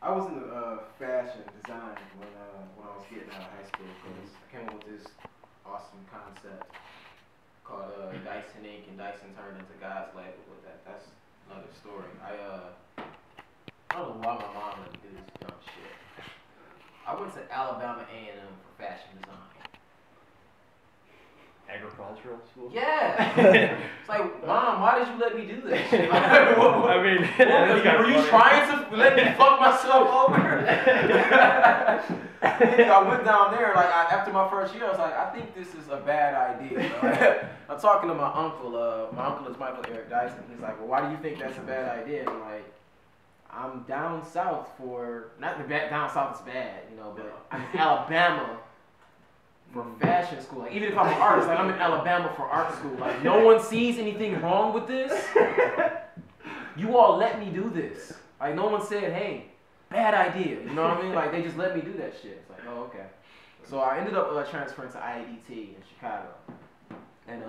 I was in fashion design when I was getting out of high school because I came up with this awesome concept called Dyson Ink, and Dyson turned into God's label. But that's another story. I don't know why my mom let me do this dumb shit. I went to Alabama A&M for fashion design. Agricultural school? Yeah. It's like, Mom, why did you let me do this shit? I mean, were you trying to let me fuck myself over? I went down there, like, after my first year, I was like, I think this is a bad idea. I'm talking to my uncle. My uncle is Michael Eric Dyson. He's like, well, why do you think that's a bad idea? And I'm like, I'm down south for, not the down south is bad, you know, but I'm in Alabama for fashion school. Like, even if I'm an artist, like I'm in Alabama for art school. Like, no one sees anything wrong with this. You all let me do this. Like, no one said, hey, bad idea. You know what I mean? Like, they just let me do that shit. It's like, oh, okay. So I ended up transferring to IADT in Chicago. And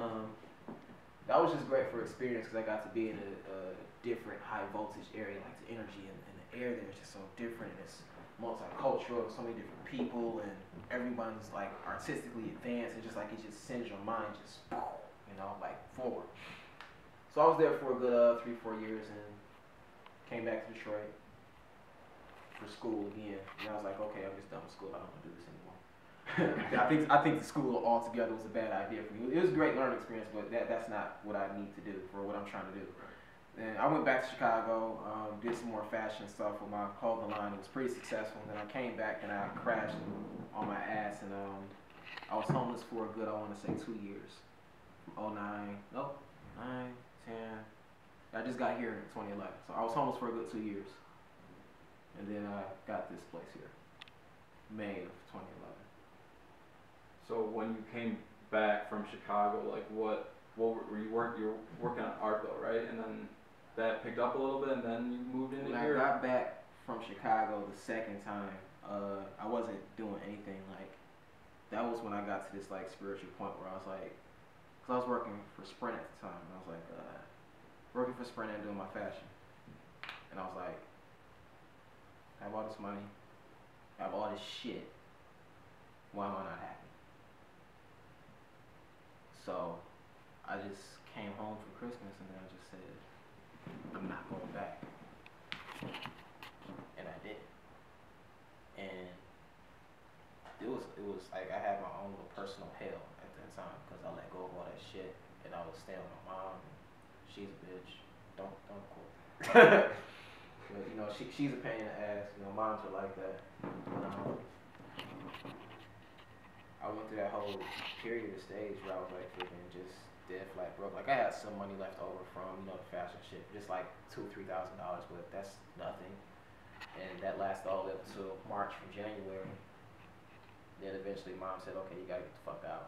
that was just great for experience because I got to be in a different high voltage area. Like, the energy and the air there is just so different. It's multicultural, so many different people, and everyone's like artistically advanced, and just like it just sends your mind just, you know, like forward. So I was there for a good 3-4 years, and came back to Detroit for school again. And I was like, okay, I'm just done with school. I don't want to do this anymore. I think the school altogether was a bad idea for me. It was a great learning experience, but that's not what I need to do for what I'm trying to do. And I went back to Chicago, did some more fashion stuff with my clothing line. It was pretty successful. And then I came back and I crashed on my ass, and I was homeless for a good, I want to say 2 years. 09, nope, 9, 10. I just got here in 2011. So I was homeless for a good 2 years. And then I got this place here, May of 2011. So when you came back from Chicago, like what were you working? You were working on art though, right? And then that picked up a little bit, and then you moved into here. When I got back from Chicago the second time, I wasn't doing anything. Like, that was when I got to this like spiritual point where I was like, cause I was working for Sprint at the time, and I was like, working for Sprint and doing my fashion, and I was like, I have all this money, I have all this shit. Why am I not happy? So I just came home for Christmas, and then I just said, I'm not going back. And I did. And it was like I had my own little personal hell at that time because I let go of all that shit, and I was staying with my mom. She's a bitch. Don't quote. But you know, she's a pain in the ass. You know, moms are like that. I went through that whole period of stage where I was like freaking just dead flat broke. Like, I had some money left over from, you know, the fashion shit, just like $2,000-3,000, but that's nothing. And that lasted all the way up until March from January. Then eventually mom said, okay, you gotta get the fuck out.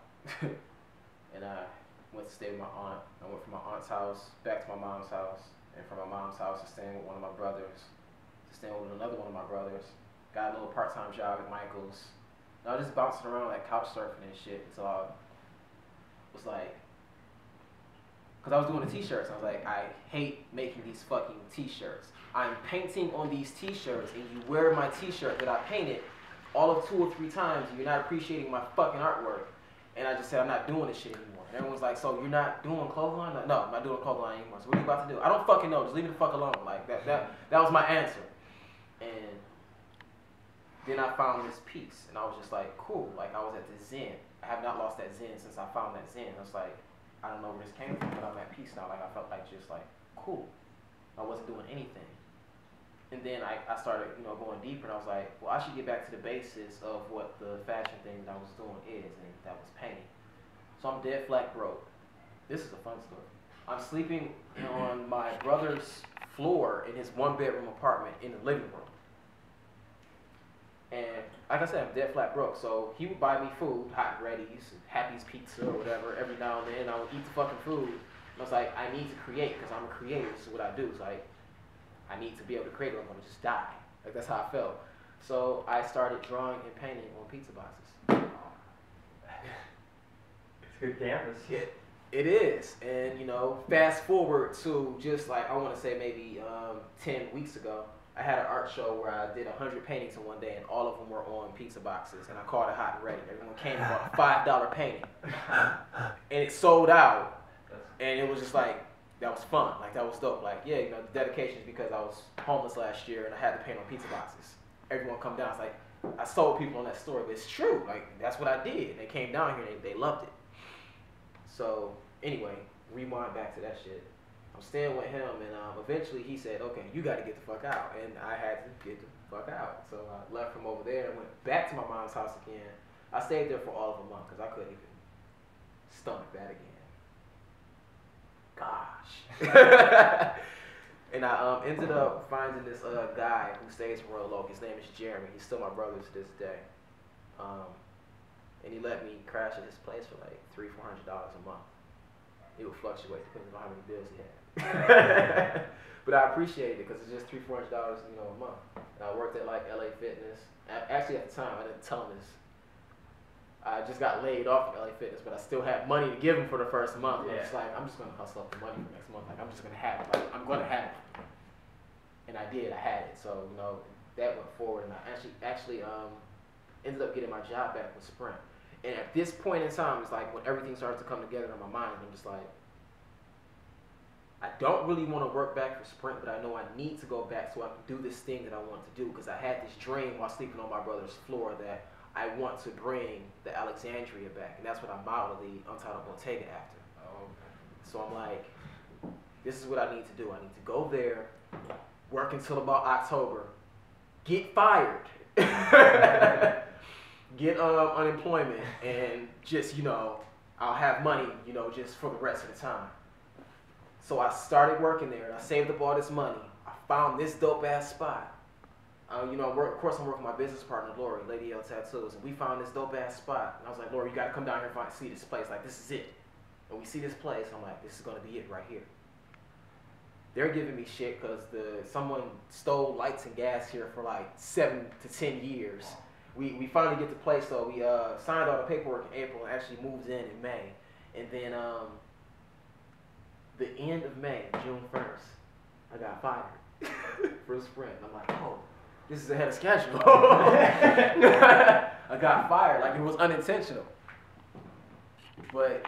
And I went to stay with my aunt. I went from my aunt's house back to my mom's house, and from my mom's house to staying with one of my brothers, to staying with another one of my brothers. Got a little part-time job at Michael's. And I was just bouncing around like couch surfing and shit until I was like, because I was doing the t-shirts. I was like, I hate making these fucking t-shirts. I'm painting on these t-shirts, and you wear my t-shirt that I painted all of 2 or 3 times, and you're not appreciating my fucking artwork. And I just said, I'm not doing this shit anymore. And everyone's like, so you're not doing clothing line? Like, no, I'm not doing clothing line anymore. So what are you about to do? I don't fucking know. Just leave me the fuck alone. Like, that was my answer. And then I found this piece, and I was just like, cool. Like, I was at the Zen. I have not lost that Zen since I found that Zen. I was like, I don't know where this came from, but I'm at peace now. Like, I felt like just like, cool. I wasn't doing anything. And then I started, you know, going deeper, and I was like, well, I should get back to the basis of what the fashion thing that I was doing is, and that was painting. So I'm dead flat broke. This is a fun story. I'm sleeping on my brother's floor in his 1-bedroom apartment in the living room. And like I said, I'm dead flat broke. So he would buy me food, Hot and Ready's, Happy's Pizza, or whatever, every now and then. I would eat the fucking food. And I was like, I need to create, because I'm a creator. This is what I do. It's like, I need to be able to create, or I'm going to just die. Like, that's how I felt. So I started drawing and painting on pizza boxes. It's good canvas. It is. And, you know, fast forward to just like, I want to say maybe 10 weeks ago, I had an art show where I did 100 paintings in one day, and all of them were on pizza boxes, and I called it hot and ready. Everyone came and bought a $5 painting, and it sold out, and it was just like, that was fun. Like, that was dope. Like, yeah, you know, the dedication is because I was homeless last year, and I had to paint on pizza boxes. Everyone come down, it's like, I sold people on that story, but it's true. Like, that's what I did. And they came down here, and they loved it. So, anyway, rewind back to that shit. I'm staying with him, and eventually he said, okay, you got to get the fuck out. And I had to get the fuck out. So I left from over there and went back to my mom's house again. I stayed there for all of a month because I couldn't even stomach that again. Gosh. And I ended up finding this guy who stays in Royal Oak. His name is Jeremy. He's still my brother to this day. And he let me crash at his place for like $300-400 a month. It would fluctuate depending on how many bills he had. But I appreciate it because it's just $300-400, you know, a month. And I worked at like LA Fitness. Actually, at the time, I didn't tell him this. I just got laid off from LA Fitness, but I still had money to give him for the first month. Yeah. I'm just like, I'm just gonna hustle up the money for next month. Like, I'm just gonna have it. Like, I'm gonna have it. And I did. I had it. So, you know, that went forward, and I actually ended up getting my job back with Sprint. And at this point in time, it's like when everything started to come together in my mind, I'm just like, I don't really want to work back for Sprint, but I know I need to go back so I can do this thing that I want to do, because I had this dream while sleeping on my brother's floor that I want to bring the Alexandria back, and that's what I modeled the Untitled Bottega after. Oh, okay. So I'm like, this is what I need to do. I need to go there, work until about October, get fired. Get unemployment, and just, you know, I'll have money, you know, just for the rest of the time. So I started working there, and I saved up all this money. I found this dope ass spot. You know, of course I'm working with my business partner, Lori, Lady L Tattoos, and we found this dope ass spot. And I was like, Lori, you gotta come down here and see this place. Like, this is it. And we see this place, I'm like, this is gonna be it right here. They're giving me shit because someone stole lights and gas here for like 7 to 10 years. We finally get the place, so we signed all the paperwork in April and actually moved in May. And then the end of May, June 1st, I got fired for Sprint. I'm like, oh, this is ahead of schedule. I got fired, like it was unintentional. But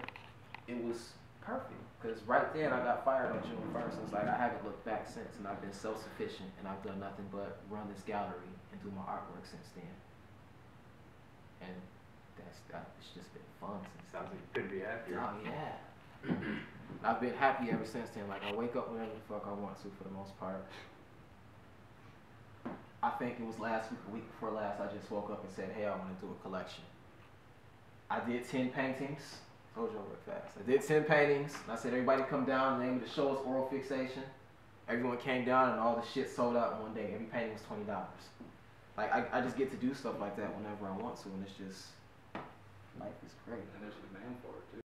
it was perfect, because right then I got fired on June 1st. It's like I haven't looked back since, and I've been self-sufficient, and I've done nothing but run this gallery and do my artwork since then. And it's just been fun since. Sounds like you couldn't be happier. Oh yeah. I've been happy ever since then. Like, I wake up whenever the fuck I want to, for the most part. I think it was last week, a week before last, I just woke up and said, hey, I want to do a collection. I did 10 paintings. Told you real fast. I did 10 paintings. And I said, everybody come down. The name of the show is Oral Fixation. Everyone came down, and all the shit sold out in one day. Every painting was $20. Like, I just get to do stuff like that whenever I want to, and it's just, life is great. And there's a demand for it, too.